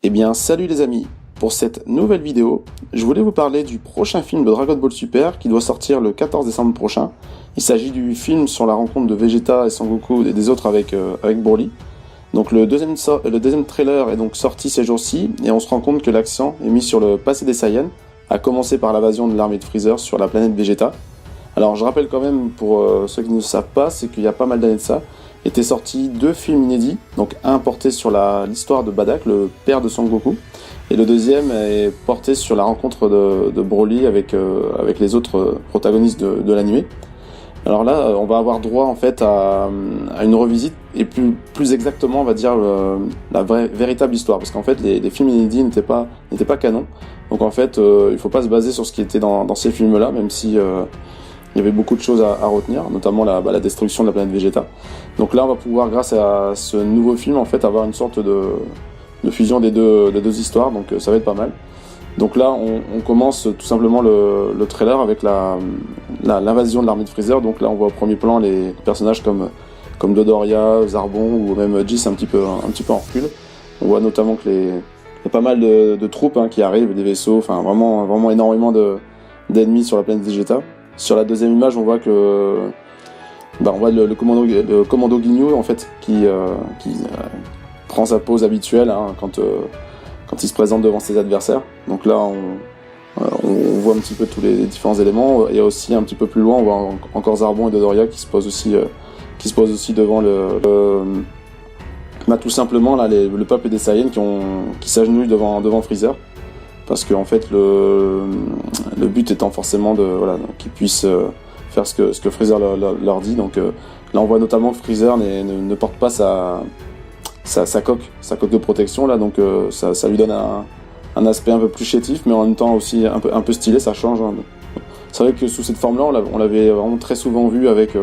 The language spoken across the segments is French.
Eh bien, salut les amis! Pour cette nouvelle vidéo, je voulais vous parler du prochain film de Dragon Ball Super qui doit sortir le 14 décembre prochain. Il s'agit du film sur la rencontre de Vegeta et Sangoku et des autres avec Broly. Donc le deuxième trailer est donc sorti ces jours-ci et on se rend compte que l'accent est mis sur le passé des Saiyans, à commencer par l'invasion de l'armée de Freezer sur la planète Vegeta. Alors je rappelle quand même pour ceux qui ne le savent pas, c'est qu'il y a pas mal d'années de ça, étaient sortis 2 films inédits, donc un porté sur l'histoire de Bardock, le père de Sangoku, et le deuxième est porté sur la rencontre de Broly avec les autres protagonistes de l'anime. Alors là, on va avoir droit en fait à une revisite et plus exactement, on va dire la véritable histoire, parce qu'en fait les films inédits n'étaient pas canon. Donc en fait, il faut pas se baser sur ce qui était dans ces films-là, même si il y avait beaucoup de choses à retenir, notamment la destruction de la planète Vegeta. Donc là, on va pouvoir, grâce à ce nouveau film, en fait, avoir une sorte de fusion des deux histoires, donc ça va être pas mal. Donc là, on commence tout simplement le trailer avec l'invasion de l'armée de Freezer. Donc là, on voit au premier plan les personnages comme Dodoria, Zarbon ou même Jis un petit peu en recul. On voit notamment que il y a pas mal de troupes qui arrivent, des vaisseaux, enfin vraiment énormément d'ennemis sur la planète Vegeta. Sur la deuxième image, on voit que on voit le commando Ginyu en fait qui prend sa pose habituelle quand il se présente devant ses adversaires. Donc là, on voit un petit peu tous les différents éléments. Et aussi un petit peu plus loin, on voit encore Zarbon et Dodoria qui se posent aussi devant tout simplement là le peuple des Saiyans qui s'agenouillent devant Freezer. Parce que en fait le but étant forcément qu'ils puissent faire ce que Freezer leur dit. Donc là on voit notamment que Freezer ne porte pas sa coque de protection là, donc ça lui donne un aspect un peu plus chétif, mais en même temps aussi un peu stylé, ça change. C'est vrai que sous cette forme là on l'avait vraiment très souvent vu avec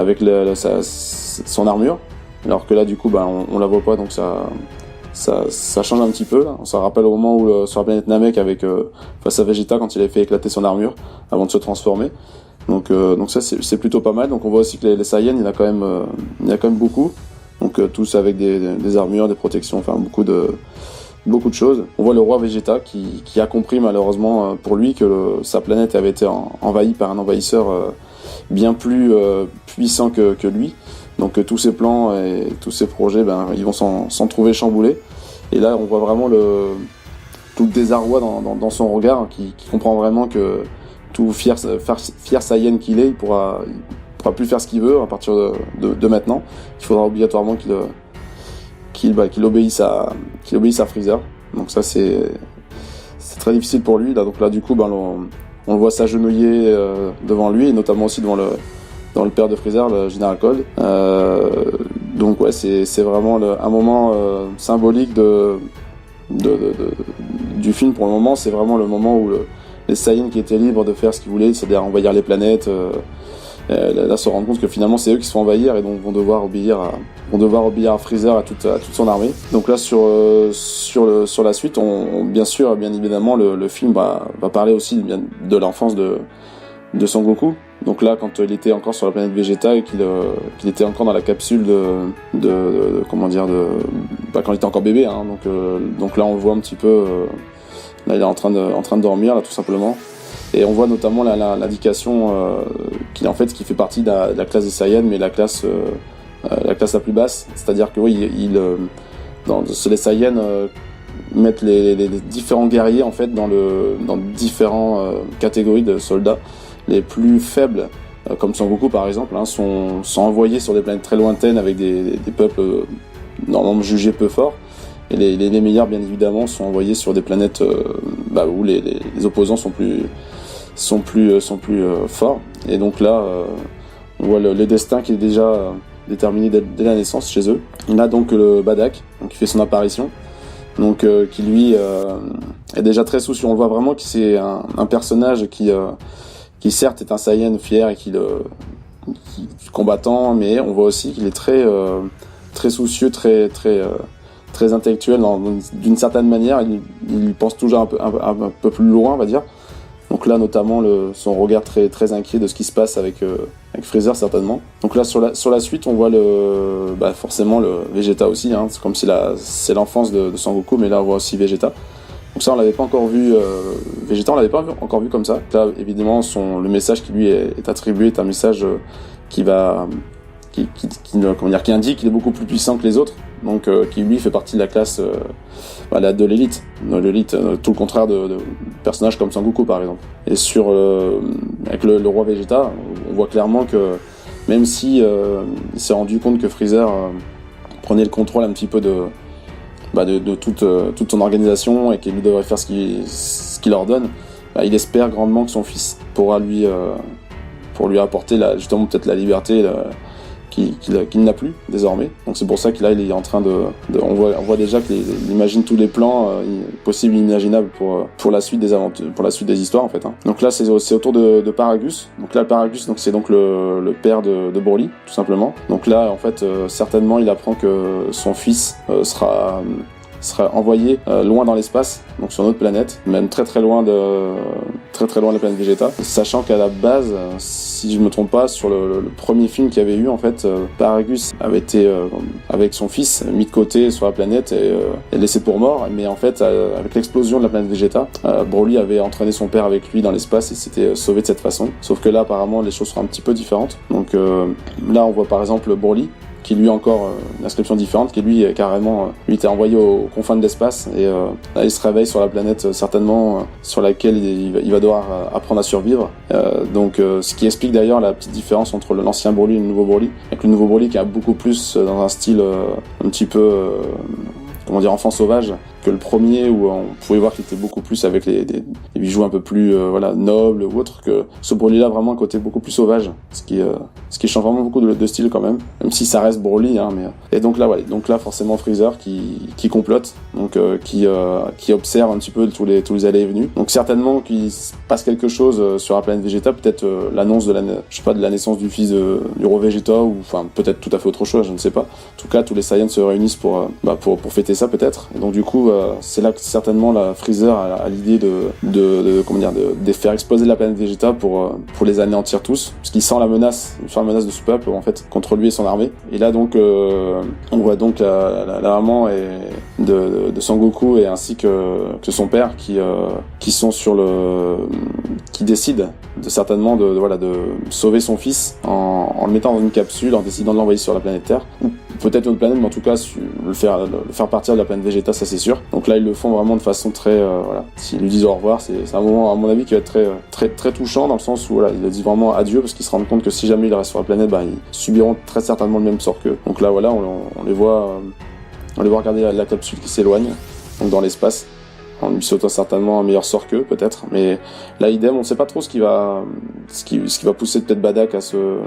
son armure, alors que là du coup on la voit pas, donc ça change un petit peu là. On s'en rappelle au moment où sur la planète Namek face à Vegeta quand il avait fait éclater son armure avant de se transformer. Donc ça c'est plutôt pas mal. Donc on voit aussi que les Saiyans il y en a quand même beaucoup. Donc tous avec des armures, des protections, enfin beaucoup de choses. On voit le roi Vegeta qui a compris malheureusement pour lui que sa planète avait été envahie par un envahisseur bien plus puissant que lui. Donc tous ses plans et tous ses projets, ils vont s'en trouver chamboulés. Et là, on voit vraiment tout le désarroi dans son regard, qui comprend vraiment que tout fier Saiyan qu'il est, il pourra plus faire ce qu'il veut à partir de maintenant. Il faudra obligatoirement qu'il obéisse à Freezer. Donc ça, c'est très difficile pour lui. Là, donc là, du coup, on le voit s'agenouiller devant lui, et notamment aussi devant le père de Freezer, le Général Cold. Donc ouais, c'est vraiment un moment symbolique du film pour le moment. C'est vraiment le moment où les Saiyans qui étaient libres de faire ce qu'ils voulaient, c'est-à-dire envahir les planètes, là se rendent compte que finalement c'est eux qui se font envahir et donc vont devoir obéir à Freezer, à toute son armée. Donc là sur la suite, bien évidemment le film va parler aussi de l'enfance de Sangoku. Donc là, quand il était encore sur la planète Vegeta et qu'il était encore dans la capsule quand il était encore bébé, donc là on le voit un petit peu, là il est en train de dormir là tout simplement, et on voit notamment l'indication qui fait partie de la classe des Saiyans, mais la classe la plus basse, c'est-à-dire que oui, les Saiyans mettent les différents guerriers en fait dans différentes catégories de soldats. Les plus faibles, comme Sangoku par exemple, sont envoyés sur des planètes très lointaines avec des peuples normalement jugés peu forts. Et les meilleurs, bien évidemment, sont envoyés sur des planètes où les opposants sont plus forts. Et donc là, on voit le destin qui est déjà déterminé dès la naissance chez eux. On a donc le Bardock, qui fait son apparition, donc qui lui est déjà très soucieux. On le voit vraiment que c'est un personnage qui certes est un Saiyan fier et qui combattant, mais on voit aussi qu'il est très soucieux, très intellectuel d'une certaine manière. Il pense toujours un peu plus loin, on va dire. Donc Donc là notamment son regard très très inquiet de ce qui se passe avec Freezer certainement. Donc là sur la suite on voit forcément le Vegeta aussi, hein. C'est comme si c'est l'enfance de Sangoku, mais là on voit aussi Vegeta. Donc ça on l'avait pas encore vu, Vegeta on l'avait pas encore vu comme ça. Là évidemment le message qui lui est attribué est un message qui indique qu'il est beaucoup plus puissant que les autres, donc qui lui fait partie de la classe de l'élite, tout le contraire de personnages comme Sangoku par exemple. Et avec le roi Vegeta, on voit clairement que même si il s'est rendu compte que Freezer prenait le contrôle un petit peu de toute son organisation et qu'il lui devrait faire ce qu'il ordonne, il espère grandement que son fils pourra lui apporter justement peut-être la liberté qu'il n'a plus désormais. Donc c'est pour ça qu'il est en train on voit déjà qu'il imagine tous les plans possibles et inimaginables pour la suite des aventures, pour la suite des histoires en fait, hein. Donc là c'est autour de Paragus. Donc là Paragus, donc c'est donc le père de Broly tout simplement. Donc là en fait certainement il apprend que son fils sera envoyé loin dans l'espace, donc sur une autre planète, même très très loin de la planète Vegeta, sachant qu'à la base, si je me trompe pas, sur le premier film qu'il y avait eu, en fait, Paragus avait été avec son fils mis de côté sur la planète et laissé pour mort, mais en fait avec l'explosion de la planète Vegeta, Broly avait entraîné son père avec lui dans l'espace et s'était sauvé de cette façon. Sauf que là apparemment les choses seront un petit peu différentes. Donc là on voit par exemple Broly qui lui a encore une inscription différente, qui lui carrément lui était envoyé aux confins de l'espace et là il se réveille sur la planète certainement sur laquelle il va devoir apprendre à survivre. Donc ce qui explique d'ailleurs la petite différence entre l'ancien Broly et le nouveau Broly, avec le nouveau Broly qui est beaucoup plus dans un style un petit peu enfant sauvage que le premier, où on pouvait voir qu'il était beaucoup plus avec des bijoux un peu plus nobles ou autres, que ce Broly là vraiment un côté beaucoup plus sauvage, ce qui change vraiment beaucoup de style quand même si ça reste Broly, hein, mais et donc là forcément Freezer qui complote, donc qui observe un petit peu tous les allées et venues, donc certainement qu'il se passe quelque chose sur la planète Vegeta, peut-être l'annonce de la naissance du fils du roi Vegeta, ou enfin peut-être tout à fait autre chose, je ne sais pas. En tout cas tous les Saiyans se réunissent pour fêter ça peut-être, et donc du coup c'est là que certainement la Freezer a l'idée de faire exploser la planète Vegeta pour les anéantir tous, parce qu'il sent la menace de ce peuple en fait contre lui et son armée. Et là donc on voit donc la maman de Sangoku et ainsi que son père qui sont qui décident certainement de sauver son fils en le mettant dans une capsule, en décidant de l'envoyer sur la planète Terre, ou peut-être une autre planète, mais en tout cas le faire partir de la planète Vegeta, ça c'est sûr. Donc là ils le font vraiment de façon très s'ils lui disent au revoir, c'est un moment à mon avis qui va être très très très touchant, dans le sens où il dit vraiment adieu, parce qu'ils se rendent compte que si jamais il reste sur la planète, ils subiront très certainement le même sort qu'eux. Donc là on les voit regarder la capsule qui s'éloigne donc dans l'espace, en lui sautant certainement un meilleur sort qu'eux peut-être, mais là idem, on sait pas trop ce qui va pousser peut-être Bardock à se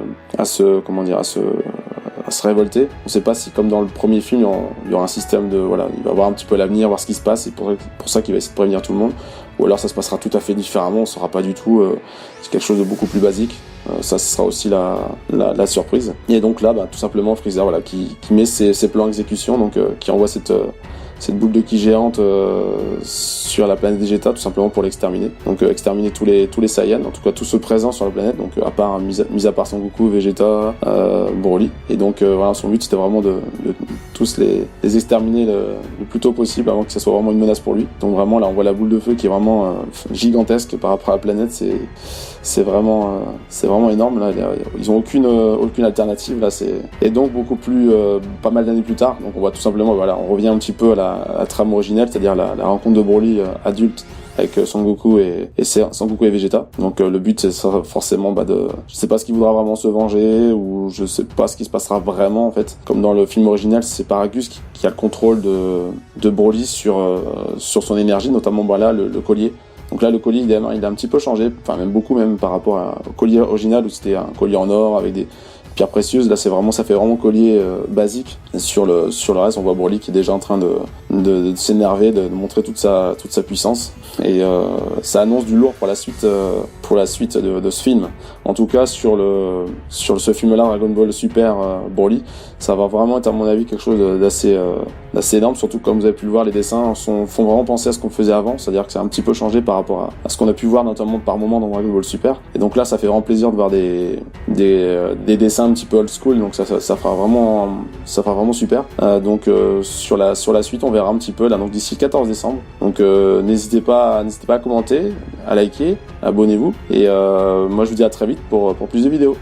révolter. On sait pas si, comme dans le premier film, il y aura un système il va voir un petit peu l'avenir, voir ce qui se passe, et pour ça qu'il va essayer de prévenir tout le monde, ou alors ça se passera tout à fait différemment, on saura pas du tout, c'est quelque chose de beaucoup plus basique. Ça ce sera aussi la surprise. Et donc là tout simplement Freezer qui met ses plans en exécution, donc qui envoie cette boule de ki géante sur la planète Vegeta, tout simplement pour l'exterminer. Donc exterminer tous les Saiyans, en tout cas tous ceux présents sur la planète, donc mis à part Son Goku, Vegeta, Broly. Et donc son but c'était vraiment de tous les exterminer le plus tôt possible avant que ça soit vraiment une menace pour lui. Donc vraiment là on voit la boule de feu qui est vraiment gigantesque par rapport à la planète, c'est vraiment énorme là. Ils ont aucune alternative là, et donc beaucoup plus pas mal d'années plus tard, donc on voit tout simplement on revient un petit peu à la trame originelle, c'est-à-dire la rencontre de Broly adulte avec Son Goku et Vegeta. Donc le but c'est forcément je sais pas ce qu'il voudra vraiment se venger, ou je sais pas ce qui se passera vraiment en fait. Comme dans le film original, c'est Paragus qui a le contrôle de Broly sur son énergie, notamment le collier. Donc là le collier il a un petit peu changé, enfin même beaucoup même par rapport au collier original où c'était un collier en or avec pierre précieuse. Là, ça fait vraiment collier basique. Sur le reste, on voit Broly qui est déjà en train de s'énerver, de montrer toute sa puissance. Et ça annonce du lourd pour la suite de ce film. En tout cas, sur ce film-là, Dragon Ball Super Broly, ça va vraiment être à mon avis quelque chose d'assez énorme. Surtout comme vous avez pu le voir, les dessins font vraiment penser à ce qu'on faisait avant, c'est-à-dire que c'est un petit peu changé par rapport à ce qu'on a pu voir notamment par moment dans Dragon Ball Super. Et donc là, ça fait vraiment plaisir de voir des dessins un petit peu old school. Donc ça fera vraiment super. Donc sur la suite, on verra un petit peu là. Donc d'ici le 14 décembre. Donc n'hésitez pas à commenter, à liker, abonnez-vous. Et moi, je vous dis à très vite pour plus de vidéos.